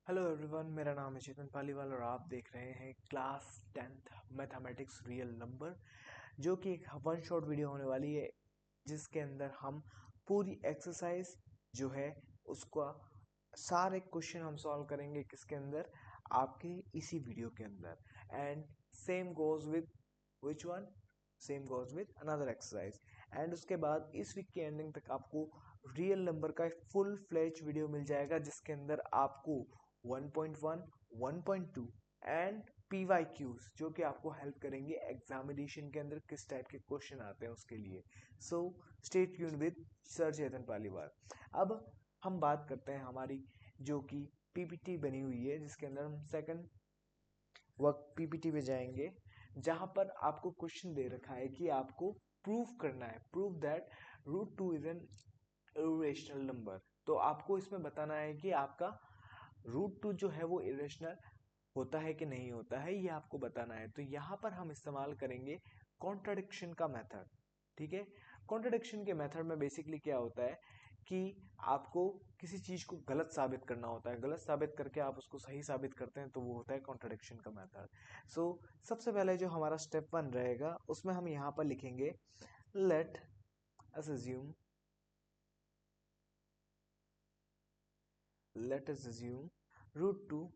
Hello everyone, मेरा नाम है चेतन पालीवाल और आप देख रहे हैं class 10th mathematics real number, जो कि एक वन शॉट वीडियो होने वाली है जिसके अंदर हम पूरी एक्सरसाइज जो है उसका सारे क्वेश्चन हम सॉल्व करेंगे। किसके अंदर? आपके इसी वीडियो के अंदर। And same goes with which one? Same goes with another exercise. And उसके बाद इस वीक के एंडिंग तक आपको रियल नंबर का एक फुल फ्लेज वीडियो मिल जाएगा जिसके अंदर आपको 1.1, 1.2 एंड PYQs जो कि आपको हेल्प करेंगे एग्जामिनेशन के अंदर किस टाइप के क्वेश्चन आते हैं उसके लिए। So stay tuned with sir Chetan Paliwal. अब हम बात करते हैं हमारी जो कि पीपीटी बनी हुई है, जिसके अंदर हम सेकंड वर्क पीपीटी पे जाएंगे, जहां पर आपको क्वेश्चन दे रखा है कि आपको प्रूव करना है, prove that √2 is an irrational number. तो आपको इसमें बताना है कि आपका √2 जो है वो इरेशनल होता है कि नहीं होता है, ये आपको बताना है। तो यहाँ पर हम इस्तेमाल करेंगे कॉन्ट्राडिक्शन का मेथड। ठीक है, कॉन्ट्राडिक्शन के मेथड में बेसिकली क्या होता है कि आपको किसी चीज को गलत साबित करना होता है, गलत साबित करके आप उसको सही साबित करते हैं, तो वो होता है कॉन्ट्राडिक्शन का मेथड। सो सबसे पहले जो हमारा स्टेप 1 रहेगा उसमें हम यहाँ पर लिखेंगे let us assume √2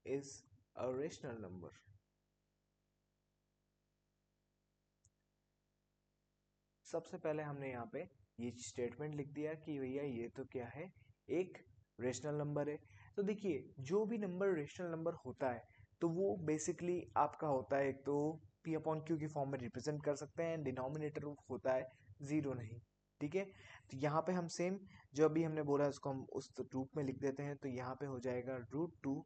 is a rational number। सबसे पहले हमने यहाँ पे ये स्टेटमेंट लिख दिया कि भैया ये तो क्या है, एक रेशनल नंबर है। तो देखिए, जो भी नंबर रेशनल नंबर होता है तो वो बेसिकली आपका होता है, एक तो P/Q की फॉर्म में रिप्रेजेंट कर सकते हैं, डिनोमिनेटर होता है जीरो नहीं। ठीक है, तो यहाँ पे हम सेम जो अभी हमने बोला उसको हम उस रूप में लिख देते हैं। तो यहाँ पे हो जाएगा √2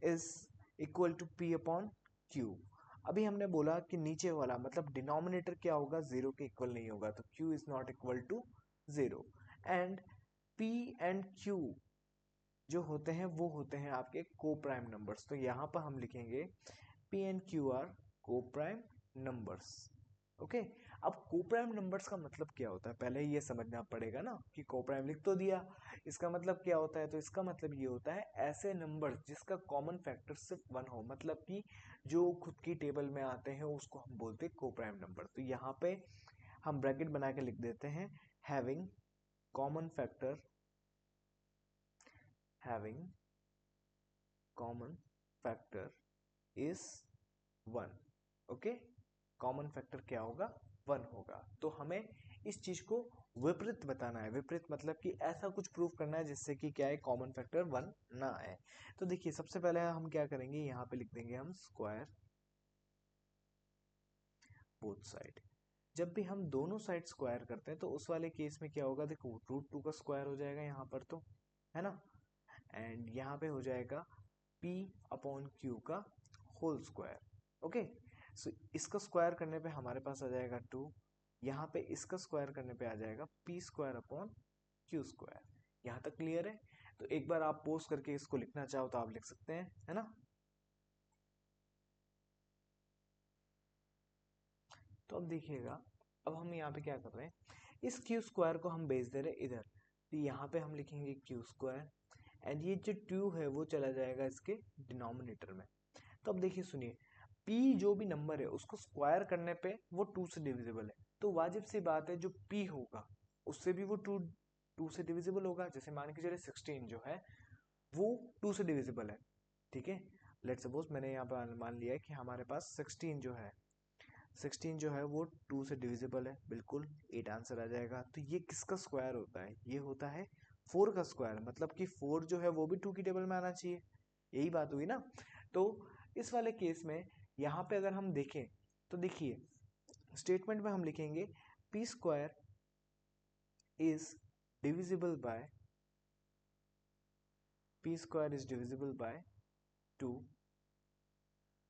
इज इक्वल टू P/Q। अभी हमने बोला कि नीचे वाला मतलब डिनोमिनेटर क्या होगा, जीरो के इक्वल नहीं होगा, तो Q is not equal to zero. And P and Q जो होते हैं वो होते हैं आपके को प्राइम नंबर्स। तो यहाँ पर हम लिखेंगे P and Q are coprime numbers. Okay, अब कोप्राइम नंबर्स का मतलब क्या होता है पहले ये समझना पड़ेगा ना, कि कोप्राइम लिख तो दिया, इसका मतलब क्या होता है? तो इसका मतलब ये होता है ऐसे नंबर्स जिसका कॉमन फैक्टर सिर्फ 1 हो, मतलब कि जो खुद की टेबल में आते हैं उसको हम बोलते हैं कोप्राइम नंबर। तो यहाँ पे हम ब्रैकेट बना के लिख देते हैं having common factor, having common factor is 1। Okay, common factor क्या होगा? 1 होगा। तो हमें इस चीज को विपरीत बताना है। विपरीत मतलब कि ऐसा कुछ प्रूव करना है जिससे कि क्या है, कॉमन फैक्टर 1 ना आए। तो देखिए, सबसे पहले हम क्या करेंगे, यहाँ पे लिख देंगे हम स्क्वायर बोथ साइड। जब भी हम दोनों साइड स्क्वायर करते हैं तो उस वाले केस में क्या होगा, देखो √2 का स्क्वायर हो जाएगा यहाँ पर, तो है ना, एंड यहाँ पे हो जाएगा P/Q का होल स्क्वायर। ओके, सो इसका स्क्वायर करने पे हमारे पास आ जाएगा 2, यहाँ पे इसका स्क्वायर करने पे आ जाएगा P²/Q²। यहाँ तक क्लियर है? तो एक बार आप पोस्ट करके इसको लिखना चाहो तो आप लिख सकते हैं, है ना। तो अब देखिएगा, अब हम यहाँ पे क्या कर रहे हैं, इस Q² को हम भेज दे रहे हैं इधर, तो यहाँ पे हम लिखेंगे Q², एंड ये जो 2 है वो चला जाएगा इसके डिनोमिनेटर में। तो अब देखिए, सुनिए, P जो भी नंबर है उसको स्क्वायर करने पे वो 2 से डिविजिबल है, तो वाजिब सी बात है जो P होगा उससे भी वो 2 से डिविजिबल होगा। जैसे मान के चलिए 16 जो है वो 2 से डिविजिबल है। ठीक है, लेट्स सपोज मैंने यहाँ पर मान लिया है कि हमारे पास 16 जो है वो 2 से डिविजिबल है, बिल्कुल 8 आंसर आ जाएगा। तो ये किसका स्क्वायर होता है? ये होता है 4 का स्क्वायर, मतलब कि 4 जो है वो भी 2 की टेबल में आना चाहिए। यही बात हुई ना। तो इस वाले केस में यहाँ पे अगर हम देखें तो देखिए, स्टेटमेंट में हम लिखेंगे P² is divisible bye P² is divisible bye 2,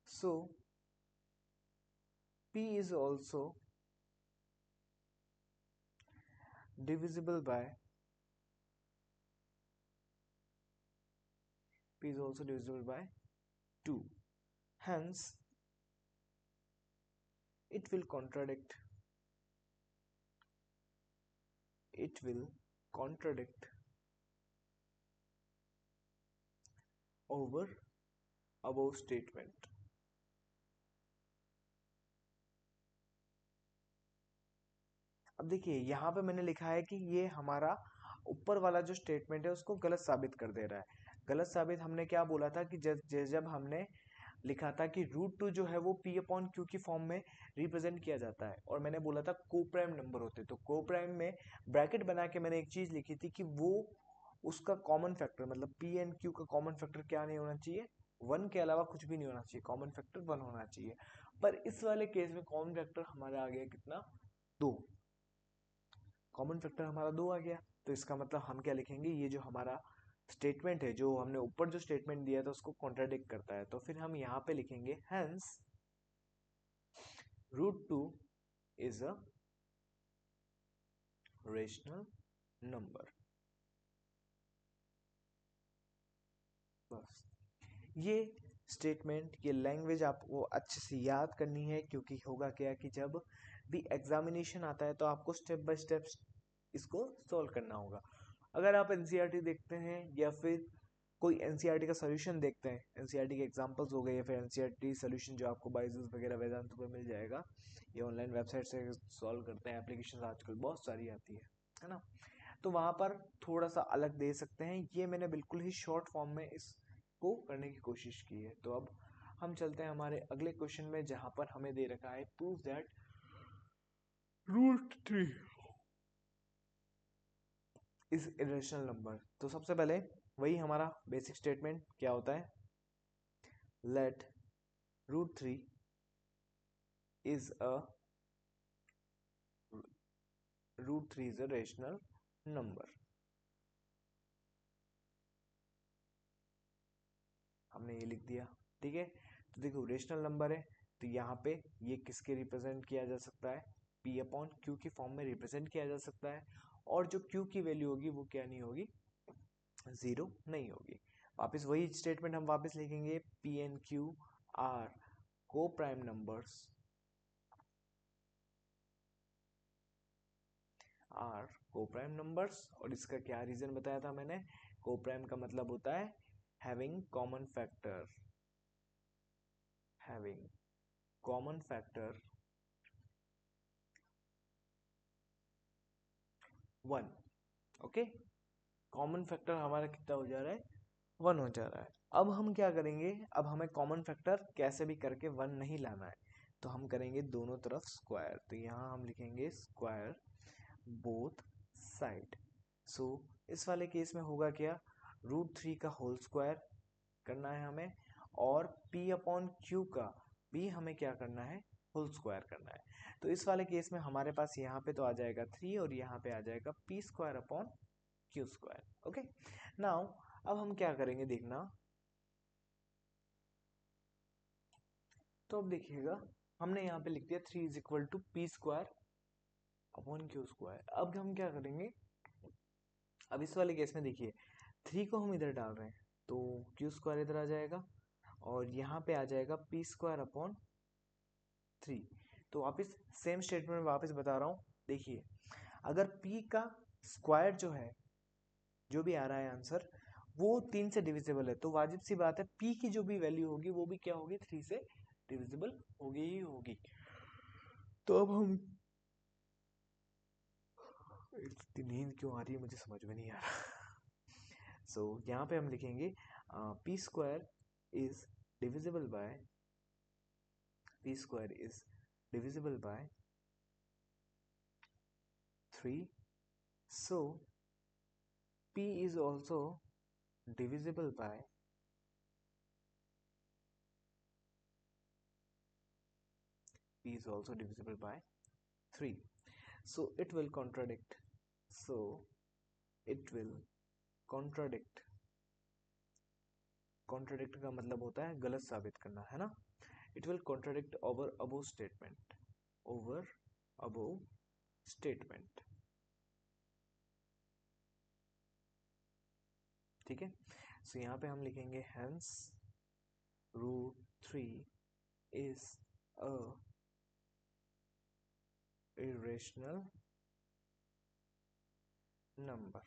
so P is also divisible by 2. Hence, it will contradict it will contradict over above statement. अब देखिए यहाँ पे मैंने लिखा है कि ये हमारा ऊपर वाला जो स्टेटमेंट है उसको गलत साबित कर दे रहा है। गलत साबित हमने क्या बोला था कि जब हमने लिखा था कि रूट टू जो है वो पी अपॉन क्यू की फॉर्म में रिप्रेजेंट किया जाता है, और मैंने बोला था को प्राइम नंबर होते, तो को प्राइम में ब्रैकेट बना के मैंने एक चीज लिखी थी कि वो उसका कॉमन फैक्टर मतलब पी एंड क्यू का कॉमन फैक्टर क्या नहीं होना चाहिए, वन के अलावा कुछ भी नहीं होना चाहिए, कॉमन फैक्टर वन होना चाहिए। पर इस वाले केस में कॉमन फैक्टर हमारा आ गया कितना, दो। कॉमन फैक्टर हमारा दो आ गया, तो इसका मतलब हम क्या लिखेंगे, ये जो हमारा स्टेटमेंट है, जो हमने ऊपर जो स्टेटमेंट दिया था उसको कॉन्ट्राडिक्ट करता है, तो फिर हम यहाँ पे लिखेंगे hence root two is a rational number. बस ये स्टेटमेंट, ये लैंग्वेज आपको अच्छे से याद करनी है, क्योंकि होगा क्या कि जब भी एग्जामिनेशन आता है तो आपको स्टेप बाय स्टेप इसको सॉल्व करना होगा। अगर आप एनसीईआरटी देखते हैं या फिर कोई एनसीईआरटी का सॉल्यूशन देखते हैं, एनसीईआरटी के एग्जांपल्स हो गए या फिर एनसीईआरटी सॉल्यूशन जो आपको बाइजूस वगैरह वेदांत पे मिल जाएगा, ये ऑनलाइन वेबसाइट से सॉल्व करते हैं, एप्लीकेशन आजकल बहुत सारी आती है ना, तो वहाँ पर थोड़ा सा अलग दे सकते हैं। ये मैंने बिल्कुल ही शॉर्ट फॉर्म में इसको करने की कोशिश की है। तो अब हम चलते हैं हमारे अगले क्वेश्चन में, जहाँ पर हमें दे रखा है prove that root three is irrational number. तो सबसे पहले वही हमारा बेसिक स्टेटमेंट क्या होता है, let root three is a rational number. हमने ये लिख दिया, ठीक है। तो देखो रेशनल नंबर है, तो यहाँ पे ये किसके रिप्रेजेंट किया जा सकता है, पी अपॉन क्यू की फॉर्म में रिप्रेजेंट किया जा सकता है, और जो क्यू की वैल्यू होगी वो क्या नहीं होगी, जीरो नहीं होगी। वापस वही स्टेटमेंट हम वापस लिखेंगे, P and Q R coprime numbers, are coprime numbers. और इसका क्या रीजन बताया था मैंने, को प्राइम का मतलब होता है having common factor, having common factor one. Okay, common factor हमारा कितना हो जा रहा है, वन हो जा रहा है। अब हम क्या करेंगे, अब हमें कॉमन फैक्टर कैसे भी करके वन नहीं लाना है, तो हम करेंगे दोनों तरफ स्क्वायर। तो यहाँ हम लिखेंगे स्क्वायर बोथ साइड। सो इस वाले केस में होगा क्या, रूट थ्री का होल स्क्वायर करना है हमें, और p अपॉन क्यू का भी हमें क्या करना है, होल स्क्वायर करना है। तो इस वाले केस में हमारे पास यहाँ पे तो आ जाएगा थ्री, और यहाँ पे आ जाएगा P square upon Q square. Okay, now अब हम क्या करेंगे देखना, तो अब देखिएगा हमने यहाँ पे लिख दिया three is equal to P square upon Q square. अब हम क्या करेंगे, अब इस वाले केस में देखिए थ्री को हम इधर डाल रहे हैं, तो क्यू स्क्वायर इधर आ जाएगा, और यहाँ पे आ जाएगा पी स्क्वायर अपॉन थ्री। तो वापस सेम स्टेटमेंट वापस बता रहा हूँ, देखिए अगर p का स्क्वायर जो है, जो भी आ रहा है आंसर, वो तीन से डिविजिबल है, तो वाजिब सी बात है p की जो भी वैल्यू होगी वो भी क्या होगी, थ्री से डिविजिबल होगी ही होगी। तो अब हम, इतनी नींद क्यों आ रही है मुझे समझ में नहीं आ रहा। सो यहाँ पे हम लिखेंगे P square is divisible bye, p square is divisible by 3, so p is also divisible by 3, so it will contradict, so it will contradict, contradict का मतलब होता है गलत साबित करना, है ना, it will contradict over above statement, over above statement, ठीक है। सो यहाँ पे हम लिखेंगे hence root 3 is a irrational number,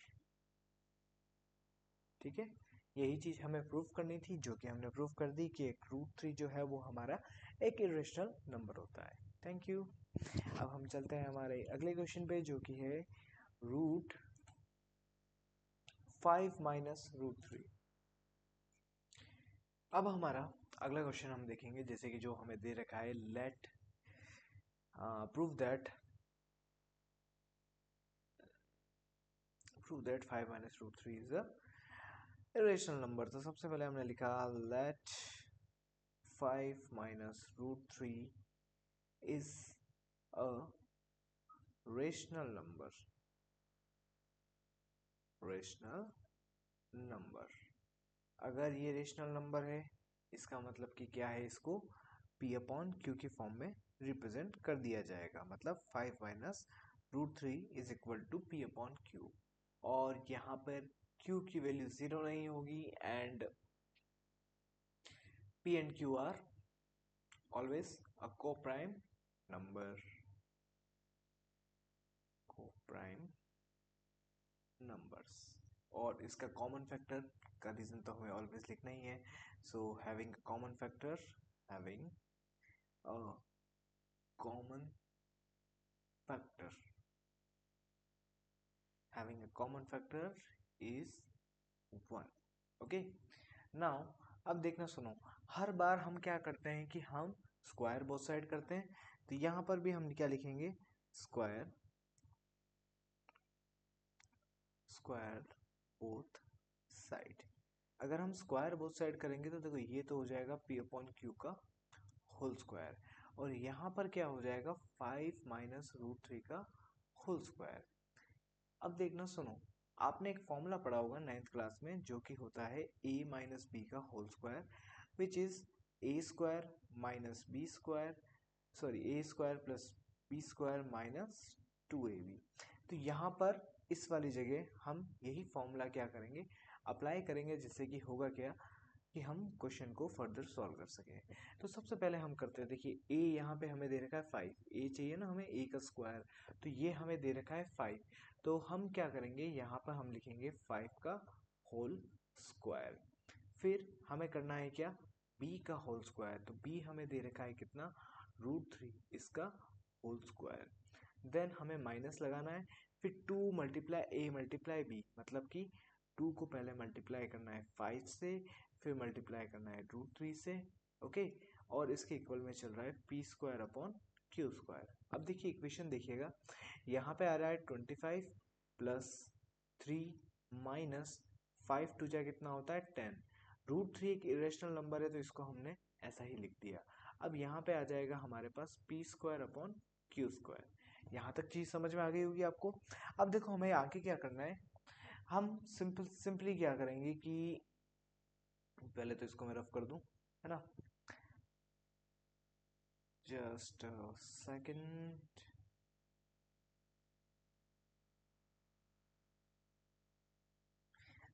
ठीक है। यही चीज़ हमें प्रूव करनी थी, जो कि हमने प्रूव कर दी कि एक रूट 3 जो है वो हमारा एक इरेशनल नंबर होता है। Thank you. अब हम चलते हैं हमारे अगले क्वेश्चन पे, जो कि है रूट 5 माइनस रूट 3। अब हमारा अगला क्वेश्चन हम देखेंगे, जैसे कि जो हमें दे रखा है, let prove that 5 minus root 3 is a irrational number. तो सबसे पहले हमने लिखा let 5 minus root 3 is a rational number. अगर ये रेशनल नंबर है, इसका मतलब कि क्या है, इसको p अपॉन क्यू की फॉर्म में रिप्रेजेंट कर दिया जाएगा। मतलब 5 minus root 3 is equal to p upon Q, और यहाँ पर q की वैल्यू 0 नहीं होगी, and p and q are always a coprime numbers. और इसका कॉमन फैक्टर का रीजन तो हमें ऑलवेज लिखना ही है। So having a common factor is 1। Okay, now अब देखना, सुनो, हर बार हम क्या करते हैं कि हम स्क्वायर बोथ साइड करते हैं। तो यहाँ पर भी हम क्या लिखेंगे, स्क्वायर बोथ साइड। अगर हम स्क्वायर बोथ साइड करेंगे तो देखो, ये तो हो जाएगा p अपॉन क्यू का होल स्क्वायर, और यहाँ पर क्या हो जाएगा 5 माइनस रूट 3 का होल स्क्वायर। अब देखना, सुनो, आपने एक फॉर्मूला पढ़ा होगा 9th क्लास में, जो कि होता है a माइनस बी का whole square, which is a square minus B square, sorry a square plus B square minus 2ab। तो यहाँ पर इस वाली जगह हम यही फॉर्मूला क्या करेंगे, अप्लाई करेंगे, जिससे कि होगा क्या कि हम क्वेश्चन को फर्दर सॉल्व कर सकें। तो सबसे पहले हम करते हैं, देखिए a यहाँ पे हमें दे रखा है 5, a चाहिए ना हमें, a का स्क्वायर, तो ये हमें दे रखा है 5। तो हम क्या करेंगे, यहाँ पर हम लिखेंगे 5 का होल स्क्वायर। फिर हमें करना है क्या, b का होल स्क्वायर। तो b हमें दे रखा है कितना, रूट 3, इसका होल स्क्वायर। देन हमें माइनस लगाना है, फिर 2 मल्टीप्लाई a मल्टीप्लाई b, मतलब कि 2 को पहले मल्टीप्लाई करना है 5 से, फिर मल्टीप्लाई करना है रूट 3 से। ओके, और इसके इक्वल में चल रहा है p square upon Q square. अब देखिए इक्वेशन देखिएगा, यहाँ पे आ रहा है 25 प्लस 3 माइनस 5 टू जा कितना होता है 10। रूट 3 एक इरेशनल नंबर है, तो इसको हमने ऐसा ही लिख दिया। अब यहाँ पे आ जाएगा हमारे पास p square upon Q square. यहाँ तक चीज समझ में आ गई होगी आपको। अब देखो हमें आगे क्या करना है, हम सिंपली क्या करेंगे कि पहले तो इसको मैं रफ कर दूं, है ना, जस्ट सेकंड।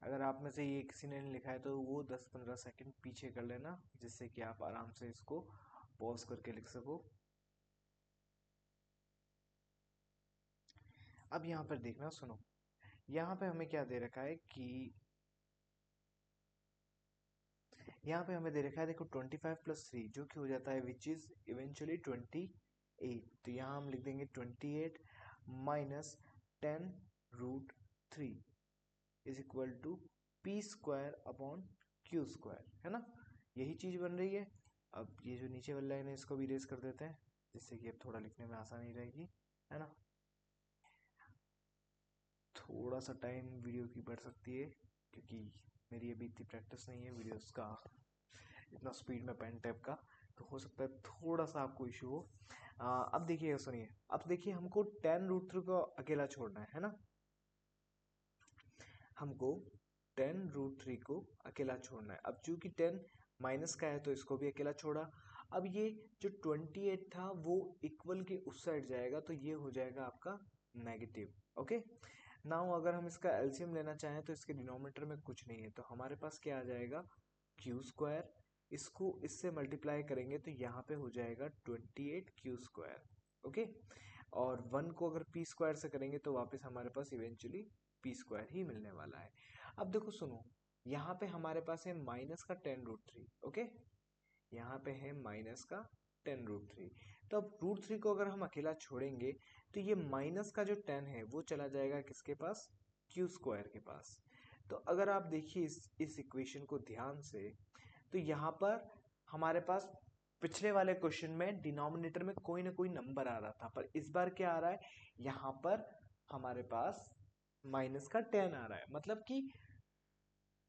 अगर आप में से ये किसी ने लिखा है तो वो 10-15 सेकंड पीछे कर लेना, जिससे कि आप आराम से इसको पॉज करके लिख सको। अब यहाँ पर देखना, सुनो, यहाँ पे हमें क्या दे रखा है कि यहाँ पे हमें दे रखा है, देखो 25 प्लस 3 जो कि हो जाता है विच इज इवेंचुअली 28। तो यहाँ हम लिख देंगे 28 minus 10 root 3 is equal to p square upon Q square, है ना, यही चीज बन रही है। अब ये जो नीचे वाला लाइन है, इसको भी इरेज कर देते हैं, जिससे कि अब थोड़ा लिखने में आसानी रहेगी, है ना। थोड़ा सा टाइम वीडियो की बढ़ सकती है, क्योंकि मेरी अभी इतनी प्रैक्टिस नहीं है वीडियोस का, इतना स्पीड में पेन टैप का, तो हो सकता है थोड़ा सा आपको इशू हो। अब देखिएगा, सुनिए, अब देखिए हमको 10 रूट 3 को अकेला छोड़ना है ना, हमको 10 रूट 3 को अकेला छोड़ना है। अब चूंकि 10 माइनस का है, तो इसको भी अकेला छोड़ा। अब ये जो 28 था वो इक्वल के उस साइड जाएगा, तो ये हो जाएगा आपका नेगेटिव। ओके, नाउ अगर हम इसका एलसीएम लेना चाहें, तो इसके डिनोमिनेटर में कुछ नहीं है, तो हमारे पास क्या आ जाएगा, क्यू स्क्वायर। इसको इससे मल्टीप्लाई करेंगे तो यहाँ पे हो जाएगा 28 क्यू स्क्वायर। ओके, और 1 को अगर पी स्क्वायर से करेंगे तो वापस हमारे पास इवेंचुअली पी स्क्वायर ही मिलने वाला है। अब देखो, सुनो, यहाँ पे हमारे पास है माइनस का 10√3, ओके, यहाँ पे है माइनस का 10√3। तो अब √3 को अगर हम अकेला छोड़ेंगे तो ये माइनस का जो 10 है वो चला जाएगा किसके पास, क्यू स्क्वायर के पास। तो अगर आप देखिए इस इक्वेशन को ध्यान से, तो यहाँ पर हमारे पास पिछले वाले क्वेश्चन में डिनोमिनेटर में कोई ना कोई नंबर आ रहा था, पर इस बार क्या आ रहा है, यहाँ पर हमारे पास माइनस का 10 आ रहा है। मतलब कि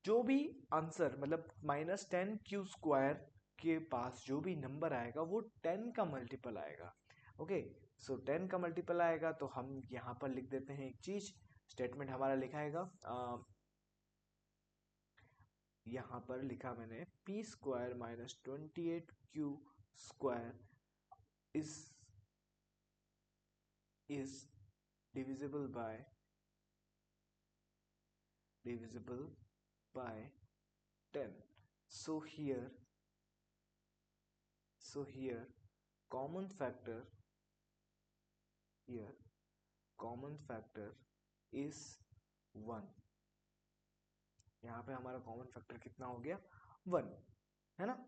जो भी आंसर, मतलब -10 क्यू स्क्वायर के पास जो भी नंबर आएगा वो 10 का मल्टीपल आएगा। ओके, सो 10 का मल्टीपल आएगा तो हम यहाँ पर लिख देते हैं एक चीज, स्टेटमेंट हमारा लिखाएगा, यहाँ पर लिखा मैंने p² - 28q² is divisible by 10. So here common factor is 1। यहाँ पे हमारा कॉमन फैक्टर कितना हो गया, 1 है ना,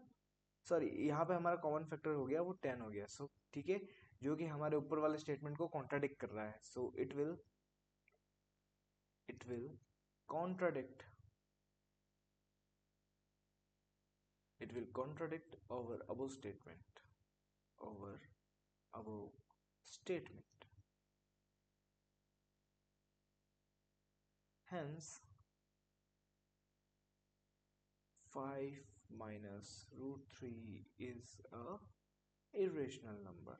सॉरी यहाँ पे हमारा कॉमन फैक्टर हो गया वो 10 हो गया। सो ठीक है, जो कि हमारे ऊपर वाले स्टेटमेंट को कॉन्ट्राडिक्ट कर रहा है। So it will contradict our above statement. Hence 5 minus √3 is a irrational number.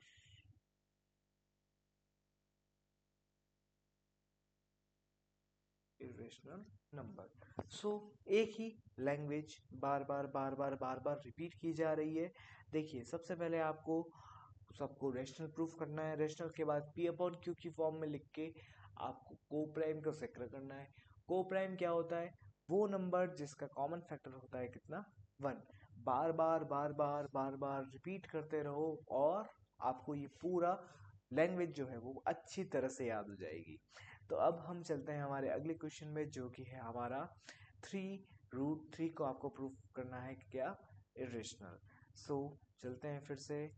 सो एक ही लैंग्वेज बार बार रिपीट की जा रही है। देखिए सबसे पहले आपको सबको रेशनल प्रूफ करना है, रेशनल के बाद p/q की फॉर्म में लिख के आपको को प्राइम को सेक्टर करना है। को प्राइम क्या होता है, वो नंबर जिसका कॉमन फैक्टर होता है कितना, 1। बार बार रिपीट करते रहो और आपको ये पूरा लैंग्वेज जो है वो अच्छी तरह से याद हो जाएगी। तो अब हम चलते हैं हमारे अगले क्वेश्चन में, जो कि है हमारा 3√3 को आपको प्रूफ करना है कि क्या, इरेशनल। सो चलते हैं फिर से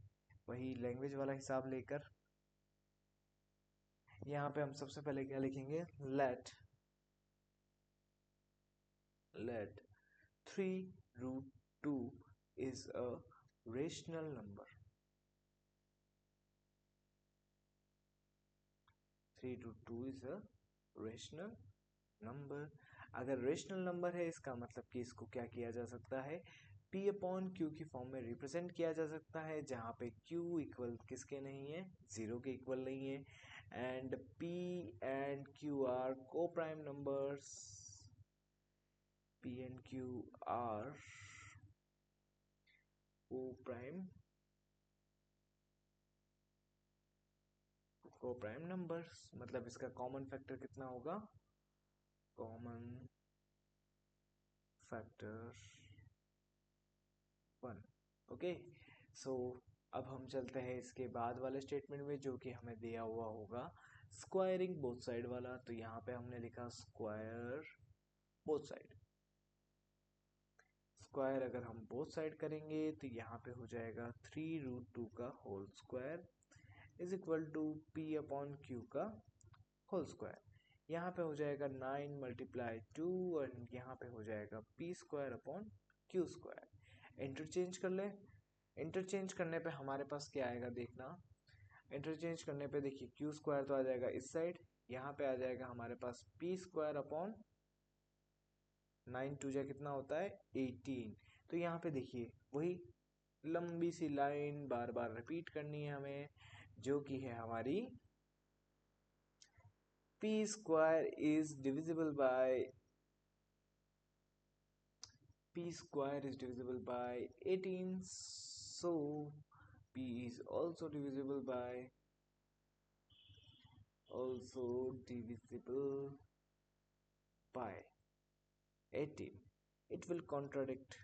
वही लैंग्वेज वाला हिसाब लेकर। यहाँ पे हम सबसे पहले क्या लिखेंगे, late 3√2 is a rational number। 3√2 is a rational number। अगर रेशनल नंबर है इसका मतलब कि इसको क्या किया जा सकता है, p/q की फॉर्म में रिप्रेजेंट किया जा सकता है, जहाँ पे q इक्वल किसके नहीं है, 0 के इक्वल नहीं है। And p and q are coprime numbers, p and q are coprime numbers. मतलब इसका कॉमन फैक्टर कितना होगा, कॉमन फैक्टर 1। ओके, सो अब हम चलते हैं इसके बाद वाले स्टेटमेंट में, जो कि हमें दिया हुआ होगा स्क्वायरिंग बोथ साइड वाला। तो यहाँ पे हमने लिखा स्क्वायर बोथ साइड। स्क्वायर अगर हम बोथ साइड करेंगे तो यहाँ पे हो जाएगा 3√2 का whole square is equal to p/q का होल स्क्वायर। यहाँ पे हो जाएगा 9 × 2 और यहाँ पे हो जाएगा p²/q²। इंटरचेंज कर ले, इंटरचेंज करने पे हमारे पास क्या आएगा देखना, इंटरचेंज करने पे देखिए q² तो आ जाएगा इस साइड, यहाँ पे आ जाएगा हमारे पास p²/9 2 जा कितना होता है 18। तो यहाँ पे देखिए वही लंबी सी लाइन बार बार रिपीट करनी है हमें, जो कि है हमारी p² is divisible by 18, so p is also divisible by 18। it will contradict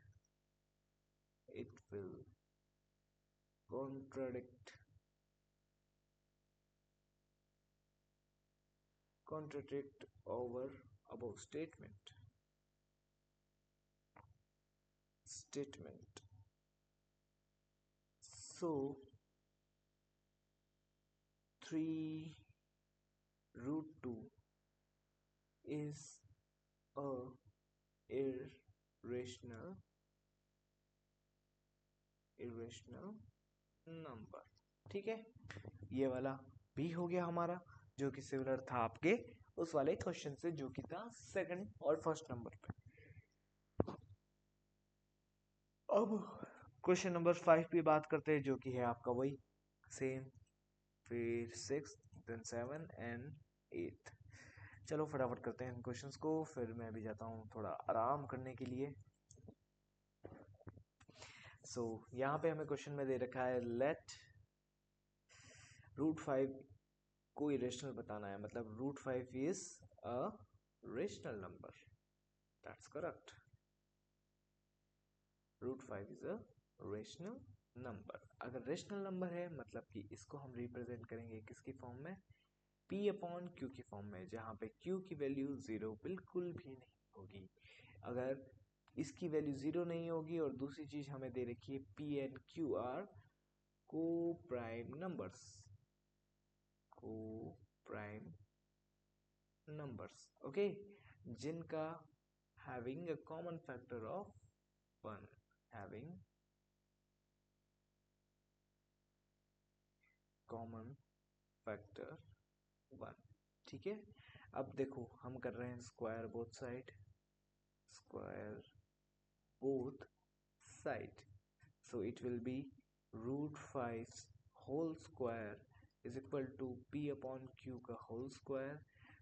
our above statement। statement. So 3 root 2 is a irrational number. ठीक है, ये वाला भी हो गया हमारा, जो कि सिमिलर था आपके उस वाले क्वेश्चन से जो कि था सेकंड और फर्स्ट नंबर पे. अब क्वेश्चन नंबर 5 पे बात करते हैं, जो कि है आपका वही सेम, फिर 6 देन 7 एंड 8. चलो फटाफट करते हैं इन क्वेश्चंस को, फिर मैं भी जाता हूँ थोड़ा आराम करने के लिए. सो यहाँ पे हमें क्वेश्चन में दे रखा है लेट रूट 5 को इरेशनल बताना है, मतलब root 5 is a rational number. That's correct. Root 5 is a rational number. अगर रेशनल नंबर है मतलब कि इसको हम रिप्रेजेंट करेंगे किसकी फॉर्म में, p अपॉन q की फॉर्म में, जहाँ पे q की वैल्यू 0 बिल्कुल भी नहीं होगी. अगर इसकी वैल्यू 0 नहीं होगी, और दूसरी चीज हमें दे रखी है p and q are coprime numbers, okay, जिनका having a common factor of 1, having common factor 1. ठीक है, अब देखो हम कर रहे हैं square both side, so it will be root 5 whole square is equal to p upon q का whole square,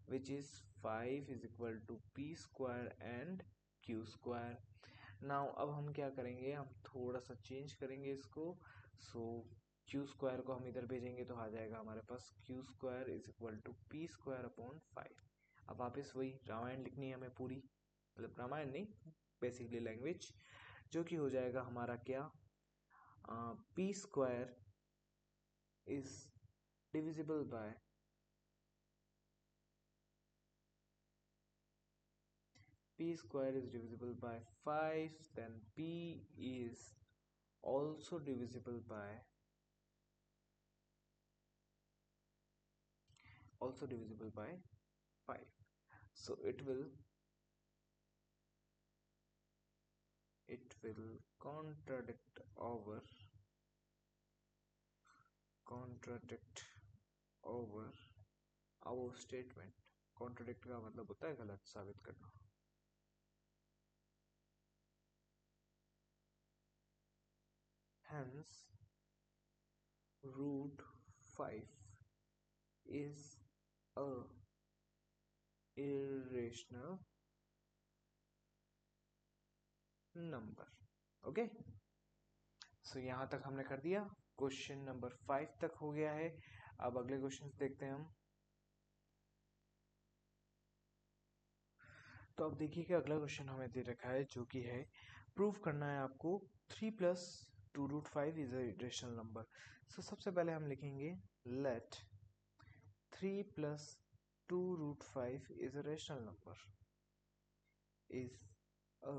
which is 5 is equal to p square and q square. now अब हम क्या करेंगे, हम थोड़ा सा चेंज करेंगे इसको. so q स्क्वायर को हम इधर भेजेंगे तो आ जाएगा हमारे पास q square is equal to p square upon 5. अब वापस वही रामायण लिखनी है हमें पूरी, मतलब रामायण नहीं, बेसिकली लैंग्वेज, जो कि हो जाएगा हमारा क्या, p square is divisible bye p square is divisible by 5, then p is also divisible by 5. so it will contradict our statement. contradict का मतलब होता है गलत साबित करना. hence root 5 is a irrational number. Okay, so यहाँ तक हमने कर दिया, क्वेश्चन नंबर 5 तक हो गया है. अब अगले क्वेश्चन देखते हैं हम. तो अब देखिए कि अगला क्वेश्चन हमें दे रखा है, जो कि है प्रूव करना है आपको 3 plus 2 root 5 is a rational number. So सबसे पहले हम लिखेंगे let 3 plus 2 root 5 is a rational number, is a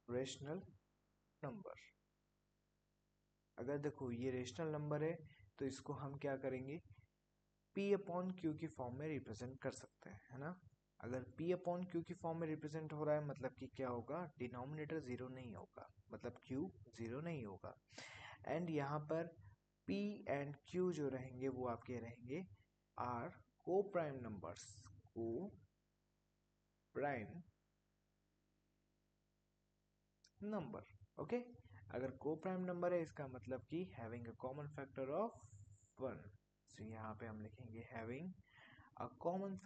rational number. अगर देखो ये रेशनल नंबर है तो इसको हम क्या करेंगे, p अपॉन q की फॉर्म में रिप्रेजेंट कर सकते हैं, है ना. अगर p अपॉन q की फॉर्म में रिप्रेजेंट हो रहा है मतलब कि क्या होगा, डिनोमिनेटर 0 नहीं होगा, मतलब q 0 नहीं होगा. एंड यहाँ पर p एंड q जो रहेंगे वो आपके रहेंगे are coprime numbers, okay. अगर को प्राइम नंबर है इसका मतलब कि having a common factor of 1. सो यहाँ पे हम लिखेंगे having a common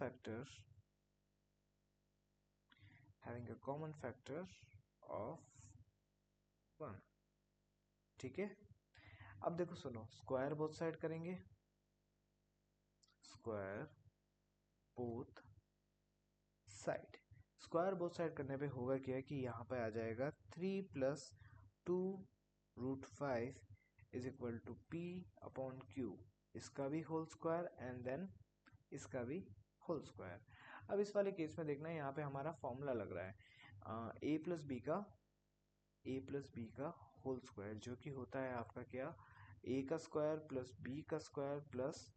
factor of 1. ठीक है, अब देखो सुनो, स्क्वायर बोथ साइड करेंगे, स्क्वायर बोथ साइड करने पे होगा क्या कि यहाँ पे आ जाएगा 3 plus 2 root 5 is equal to p upon q, इसका भी होल स्क्वायर एंड देन इसका भी होल स्क्वायर. अब इस वाले केस में देखना है, यहाँ पे हमारा फॉर्मूला लग रहा है ए प्लस बी का होल स्क्वायर, जो कि होता है आपका क्या, ए का स्क्वायर प्लस बी का स्क्वायर प्लस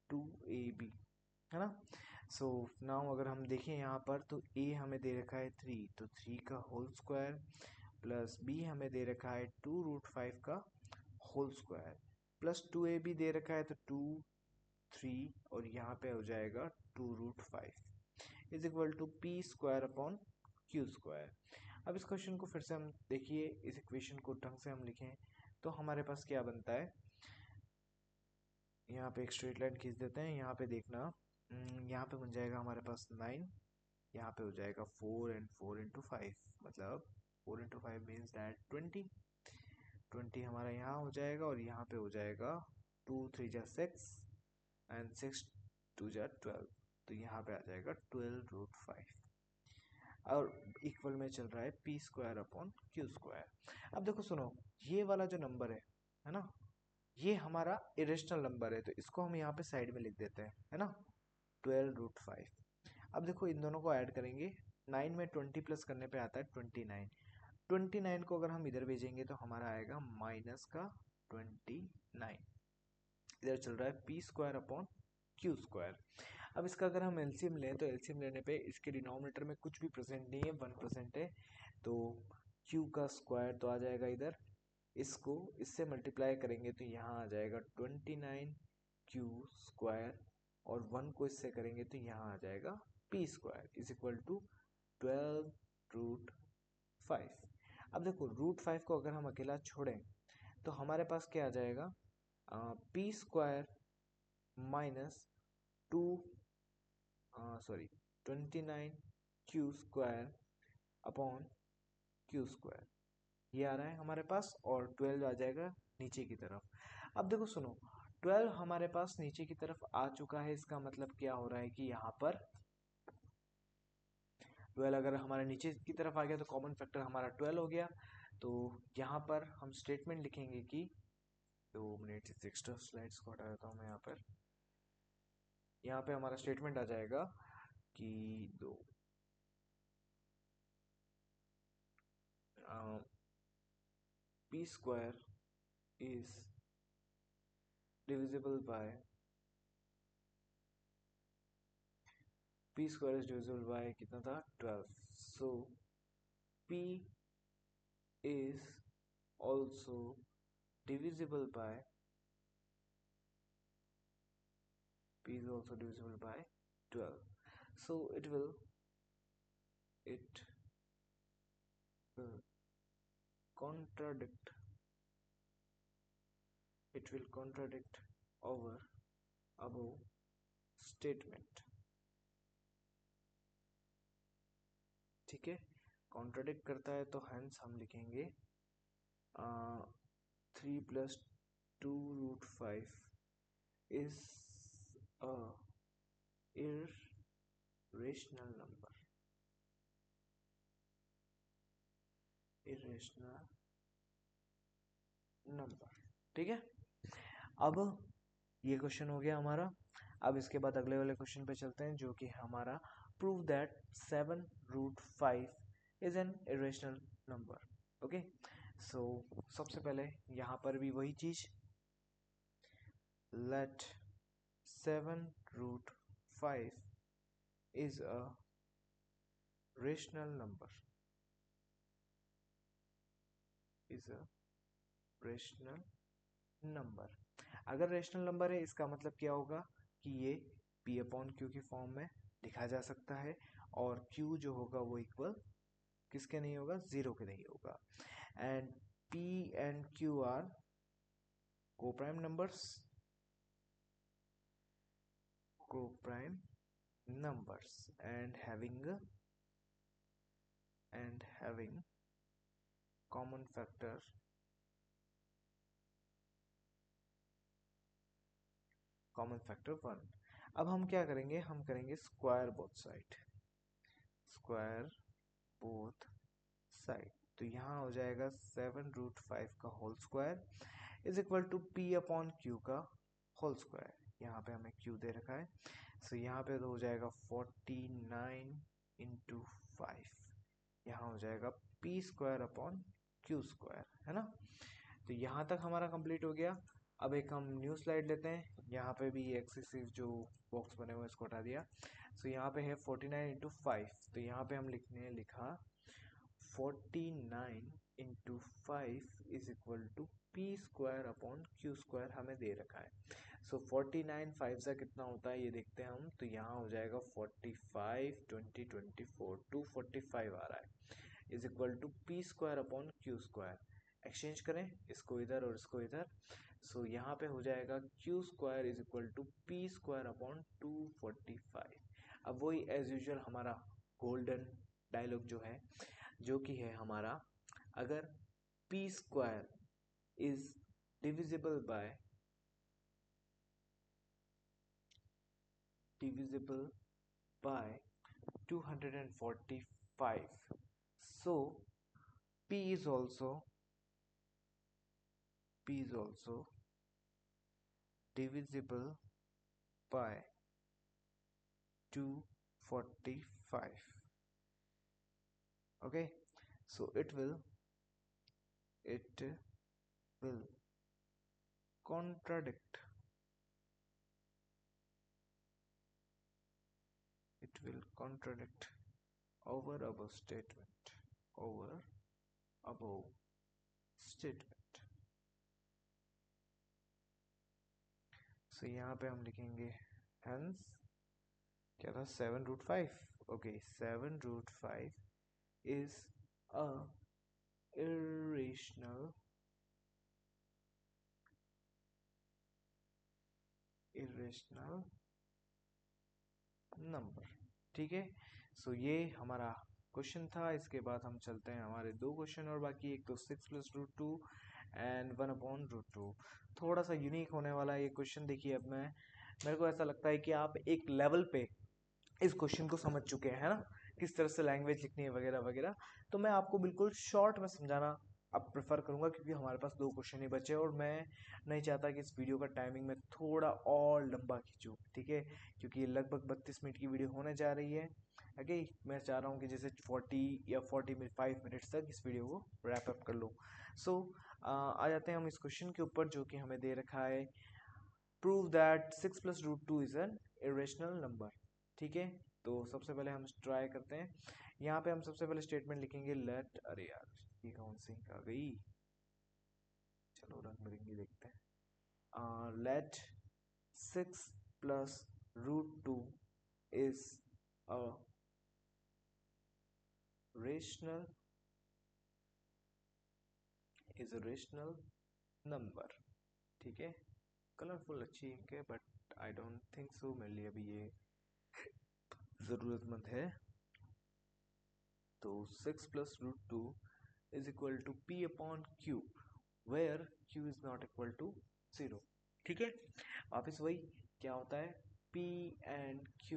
2ab, है ना। सो नाउ अगर हम देखें यहाँ पर तो ए हमें दे रखा है 3, तो 3 का होल स्क्वायर प्लस बी हमें दे रखा है 2√5 का होल स्क्वायर प्लस 2ab दे रखा है तो 2, 3 और यहाँ पे हो जाएगा 2√5 is equal to P square upon Q square. अब इस क्वेश्चन को फिर से हम देखिए, इस इक्वेशन को ढंग से हम लिखें तो हमारे पास क्या बनता है, यहाँ पे एक स्ट्रेट लाइन खींच देते हैं, यहाँ पे देखना, यहाँ पे बन जाएगा हमारे पास 9, यहाँ पे हो जाएगा 4 and 4 into 5, मतलब 4 into 5 मीन्स दैट 20 हमारा यहाँ हो जाएगा और यहाँ पे हो जाएगा 2 3 जा 6 एंड 6 2 जा 12, तो यहाँ पे आ जाएगा 12√5 और इक्वल में चल रहा है P square upon Q square. अब देखो सुनो, ये वाला जो नंबर है ना, ये हमारा इरेशनल नंबर है, तो इसको हम यहाँ पे साइड में लिख देते हैं, है ना, 12√5। अब देखो इन दोनों को ऐड करेंगे, 9 में 20 प्लस करने पे आता है 29, 29 को अगर हम इधर भेजेंगे तो हमारा आएगा माइनस का 29, इधर चल रहा है P square upon Q square. अब इसका अगर हम एलसीएम लें तो एलसीएम लेने पे इसके डिनोमिनेटर में कुछ भी प्रेजेंट नहीं है, 1% है, तो क्यू का स्क्वायर तो आ जाएगा इधर, इसको इससे मल्टीप्लाई करेंगे तो यहाँ आ जाएगा 29 क्यू स्क्वायर और 1 को इससे करेंगे तो यहाँ आ जाएगा P square is equal to 12√5। अब देखो √5 को अगर हम अकेला छोड़ें तो हमारे पास क्या आ जाएगा, P square minus 29 Q square upon Q square, ये आ रहा है हमारे पास, और 12 आ जाएगा नीचे की तरफ। अब देखो सुनो, 12 हमारे पास नीचे की तरफ आ चुका है, इसका मतलब क्या हो रहा है कि यहाँ पर 12 अगर हमारे नीचे की तरफ आ गया तो कॉमन फैक्टर हमारा 12 हो गया, तो यहाँ पर हम स्टेटमेंट लिखेंगे कि 2 मिनट, इस एक्स्ट्रा स्लाइड्स को हटा देता हूँ मैं यहाँ पर, यहाँ पे हमारा स्टेटमेंट आ जाएगा कि P square is divisible by p square is divisible by कितना था 12, so p is also divisible by 12, so it will contradict our above statement, ठीक है, कॉन्ट्राडिक्ट करता है तो हेंस हम लिखेंगे 3 + 2√5 is a irrational number, ठीक है। अब ये क्वेश्चन हो गया हमारा, अब इसके बाद अगले वाले क्वेश्चन पे चलते हैं, जो कि हमारा prove that 7√5 is an irrational number. Okay, so सबसे पहले यहाँ पर भी वही चीज, let 7√5 is a rational number, अगर रेशनल नंबर है इसका मतलब क्या होगा कि ये p अपॉन क्यू की फॉर्म में लिखा जा सकता है, और q जो होगा वो इक्वल किसके नहीं होगा, 0 के नहीं होगा, and p and q are coprime numbers and having common factor 1। अब हम क्या करेंगे, हम करेंगे स्क्वायर बोथ साइड, तो यहाँ हो जाएगा 7√5 का whole square is equal to p upon Q का होल स्क्वायर, यहाँ पे हमें q दे रखा है, सो यहाँ पे तो हो जाएगा 49 इंटू 5, यहाँ हो जाएगा P square upon Q square, है ना। तो यहाँ तक हमारा कंप्लीट हो गया। अब एक हम न्यू स्लाइड लेते हैं, यहाँ पे भी एक्सेसिव जो बॉक्स बने हुए हैं इसको हटा दिया। सो यहाँ पे है 49 इंटू 5, तो यहाँ पे हम लिखा 49 into 5 is equal to P square upon Q square हमें दे रखा है। सो 49 5 से कितना होता है ये देखते हैं हम, तो यहाँ हो जाएगा 45 20 24 245 आ रहा है, is equal to P square upon Q square. Exchange करें इसको इधर और इसको इधर, सो यहाँ पे हो जाएगा Q square is equal to P square upon 245। अब वही एज यूजल हमारा गोल्डन डायलॉग जो है, जो कि है हमारा, अगर P square is divisible by 245, so p is also divisible by 245. Okay, so it will contradict over above statement. So यहाँ पे हम लिखेंगे hence क्या था 7√5. Okay 7√5 is a irrational number. ठीक है, सो ये हमारा क्वेश्चन था। इसके बाद हम चलते हैं, हमारे दो क्वेश्चन और बाकी, एक तो 6+√2 एंड 1/√2। थोड़ा सा यूनिक होने वाला है ये क्वेश्चन। देखिए अब मेरे को ऐसा लगता है कि आप एक लेवल पे इस क्वेश्चन को समझ चुके हैं, है ना, किस तरह से लैंग्वेज लिखनी है वगैरह वगैरह। तो मैं आपको बिल्कुल शॉर्ट में समझाना अब प्रेफर करूंगा, क्योंकि हमारे पास दो क्वेश्चन ही बचे और मैं नहीं चाहता कि इस वीडियो का टाइमिंग में थोड़ा और लंबा खींचूं। ठीक है, क्योंकि ये लगभग 32 मिनट की वीडियो होने जा रही है। ओके, मैं चाह रहा हूँ कि जैसे 40 या 45 मिनट्स तक इस वीडियो को रैप अप कर लूँ। सो आ जाते हैं हम इस क्वेश्चन के ऊपर, जो कि हमें दे रखा है prove that 6+√2 is an irrational number. ठीक है, तो सबसे पहले हम ट्राई करते हैं। यहाँ पे हम सबसे पहले स्टेटमेंट लिखेंगे लेट, अरे यार ये कौन सी आ गई, चलो रंग बिरंगी देखते हैं। Let 6+√2 is a rational number. ठीक है, कलरफुल अच्छी इंक है but I don't think so मेरे लिए अभी ये ज़रूरतमंद है। तो 6+√2 is equal to p upon q where q is not equal to 0। ठीक है, वापिस वही क्या होता है, p and q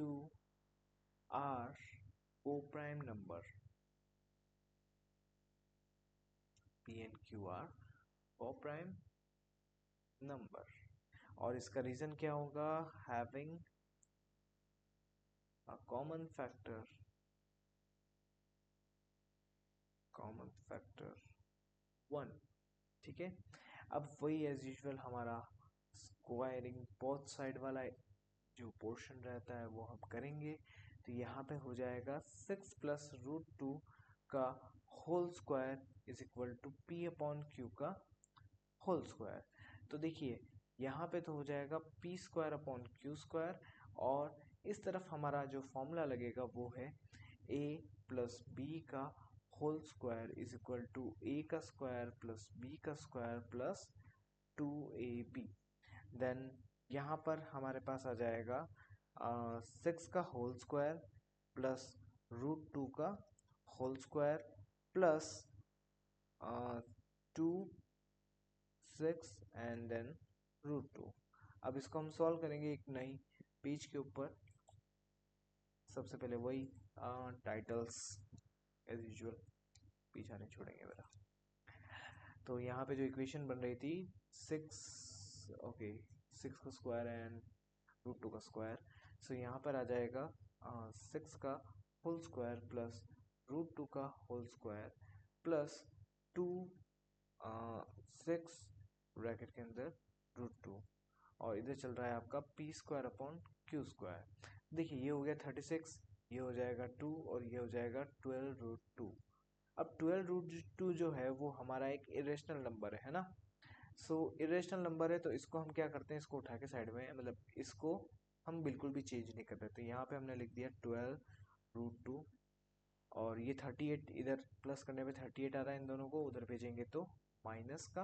are co-prime number, p and q are co-prime number, और इसका रीजन क्या होगा, having a common factor 1। ठीक है, अब वही एज यूजुअल हमारा स्क्वायरिंग बोथ साइड वाला जो पोर्शन रहता है वो हम करेंगे। तो यहाँ पे हो जाएगा 6+√2 का whole square is equal to p upon Q का होल स्क्वायर। तो देखिए यहाँ पे तो हो जाएगा p square upon Q square, और इस तरफ हमारा जो फॉर्मूला लगेगा वो है a प्लस बी का whole square is equal to a का स्क्वायर प्लस b का स्क्वायर प्लस 2ab। देन यहाँ पर हमारे पास आ जाएगा 6 का होल स्क्वायर प्लस √2 का whole square plus 2 6 and then √2। अब इसको हम सॉल्व करेंगे एक नई पेज के ऊपर। सबसे पहले वही टाइटल्स एज यूजुअल, पीछा नहीं छोड़ेंगे मेरा। तो यहाँ पे जो इक्वेशन बन रही थी 6 का स्क्वायर एंड √2 का स्क्वायर, सो यहाँ पर आ जाएगा 6 का होल स्क्वायर प्लस रूट 2 का होल स्क्वायर प्लस 2 6 ब्रैकेट के अंदर रूट 2, और इधर चल रहा है आपका P square upon Q square. देखिए ये हो गया 36, ये हो जाएगा 2 और ये हो जाएगा 12 रूट 2। अब 12 रूट 2 जो है वो हमारा एक इरेशनल नंबर है ना। सो इरेशनल नंबर है तो इसको हम क्या करते हैं, इसको उठा के साइड में, मतलब इसको हम बिल्कुल भी चेंज नहीं कर रहे। तो यहाँ पे हमने लिख दिया 12 रूट 2, और ये 38 इधर प्लस करने पे 38 आ रहा है, इन दोनों को उधर भेजेंगे तो माइनस का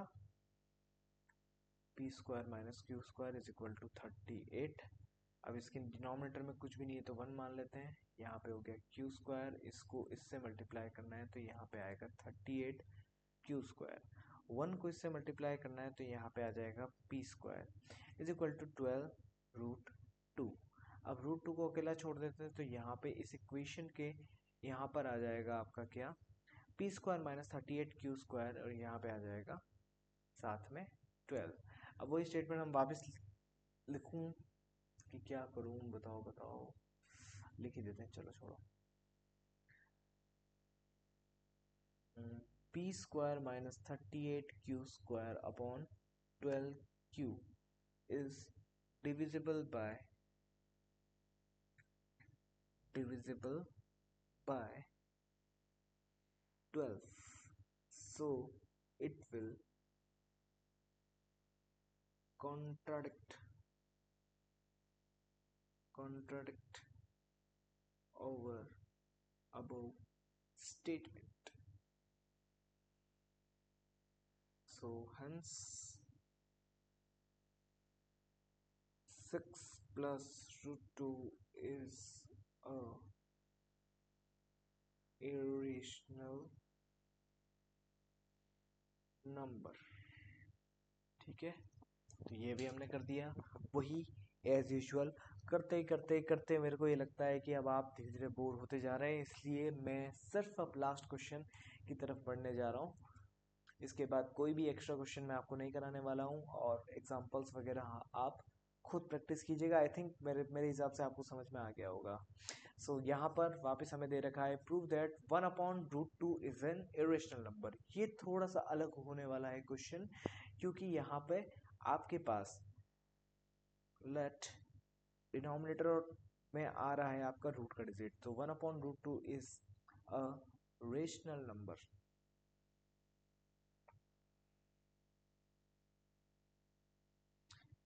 P square minus Q square is equal to 38। अब इसके डिनोमिनेटर में कुछ भी नहीं है तो 1 मान लेते हैं। यहाँ पे हो गया क्यू स्क्वायर, इसको इससे मल्टीप्लाई करना है तो यहाँ पे आएगा 38 क्यू स्क्वायर। 1 को इससे मल्टीप्लाई करना है तो यहाँ पे आ जाएगा P square is equal to 12 root 2। अब रूट 2 को अकेला छोड़ देते हैं तो यहाँ पे इस इक्वेशन के यहाँ पर आ जाएगा आपका क्या, P square minus 38 Q square, और यहाँ पे आ जाएगा साथ में 12। अब वही स्टेटमेंट हम वापस लिखूं कि क्या करूं, बताओ बताओ, लिख ही देते हैं, चलो छोड़ो। P square minus 38 Q square upon 12 Q is divisible by 12, so it will contradict over above statement. So hence 6 plus root 2 is a irrational number। ठीक है, तो ये भी हमने कर दिया। वही एज यूजुअल करते करते करते मेरे को ये लगता है कि अब आप धीरे धीरे बोर होते जा रहे हैं, इसलिए मैं सिर्फ अब लास्ट क्वेश्चन की तरफ बढ़ने जा रहा हूँ। इसके बाद कोई भी एक्स्ट्रा क्वेश्चन मैं आपको नहीं कराने वाला हूँ, और एग्जांपल्स वगैरह आप खुद प्रैक्टिस कीजिएगा। आई थिंक मेरे हिसाब से आपको समझ में आ गया होगा। सो यहाँ पर वापस हमें दे रखा है prove that 1 upon root 2 is an irrational number. ये थोड़ा सा अलग होने वाला है क्वेश्चन, क्योंकि यहाँ पे आपके पास लेट डिनोमिनेटर में आ रहा है आपका रूट का डिजिट, तो 1 upon root 2 is a rational number.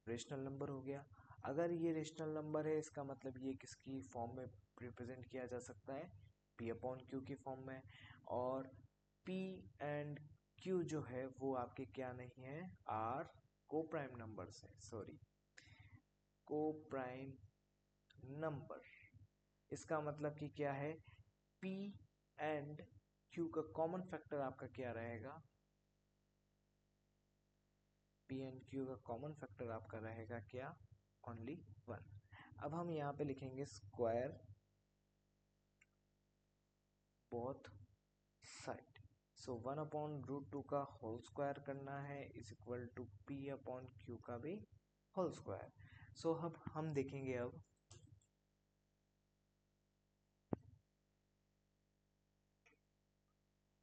Rational number हो गया। अगर ये रेशनल नंबर है इसका मतलब ये किसकी फॉर्म में रिप्रेजेंट किया जा सकता है, p अपॉन क्यू की फॉर्म में। और p एंड q जो है वो आपके क्या नहीं है, आर को प्राइम नंबर्स है, सॉरी को प्राइम नंबर। इसका मतलब कि क्या है, p एंड q का कॉमन फैक्टर आपका क्या रहेगा, p एंड q का कॉमन फैक्टर आपका रहेगा क्या, ओनली 1। अब हम यहाँ पे लिखेंगे square both side. So 1 upon root 2 का होल स्क्वायर करना है is equal to p upon q का भी होल स्क्वायर। सो अब हम देखेंगे अब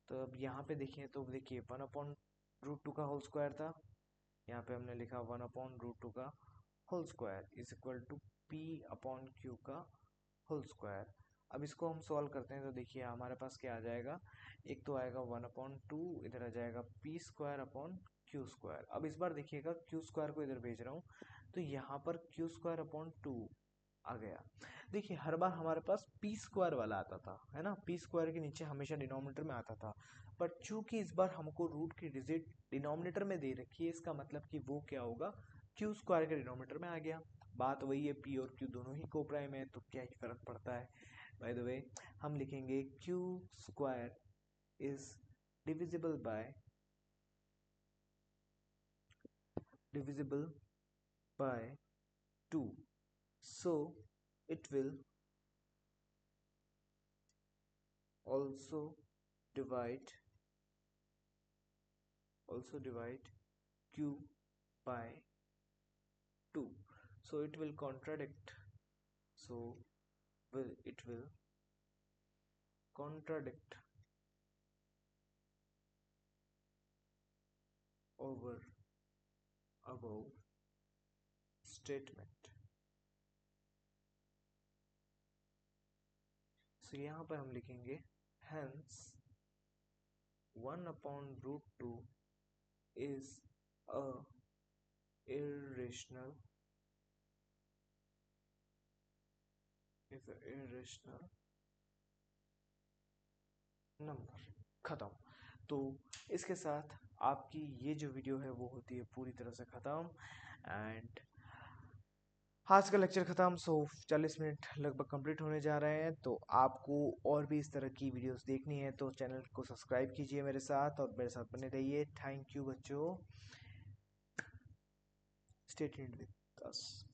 तो अब यहाँ पे देखिए, तो देखिए 1 अपॉन रूट 2 का होल स्क्वायर था, यहाँ पे हमने लिखा 1 अपॉन रूट 2 का whole square is equal to p upon Q का होल स्क्वायर। अब इसको हम सॉल्व करते हैं तो देखिए हमारे पास क्या आ जाएगा, एक तो आएगा 1 अपॉन 2, इधर आ जाएगा P square upon Q square. अब इस बार देखिएगा क्यू स्क्वायर को इधर भेज रहा हूँ तो यहाँ पर क्यू स्क्वायर अपॉन 2 आ गया। देखिए हर बार हमारे पास पी स्क्वायर वाला आता था, है ना, पी स्क्वायर के नीचे हमेशा डिनोमिनेटर में आता था, पर चूंकि इस बार हमको रूट की डिजिट डिनोमिनेटर में दे रखी है, इसका मतलब कि वो क्या होगा, क्यू स्क्वायर के डिनोमिनेटर में आ गया। बात वही है, पी और क्यू दोनों ही को प्राइम है तो क्या ही फर्क पड़ता है। बाय द वे हम लिखेंगे Q square is divisible bye 2, so it will also divide q by 2, so it will contradict so it will contradict over above statement। so यहाँ पर हम लिखेंगे hence 1/√2 is a irrational number. खत्म। तो इसके साथ आपकी ये जो वीडियो है वो होती है पूरी तरह से ख़त्म। एंड आज का लेक्चर ख़त्म। सो 40 मिनट लगभग कंप्लीट होने जा रहे हैं। तो आपको और भी इस तरह की वीडियोस देखनी है तो चैनल को सब्सक्राइब कीजिए मेरे साथ और मेरे साथ बने रहिए। थैंक यू बच्चों, स्टे ट्यून्ड विद अस।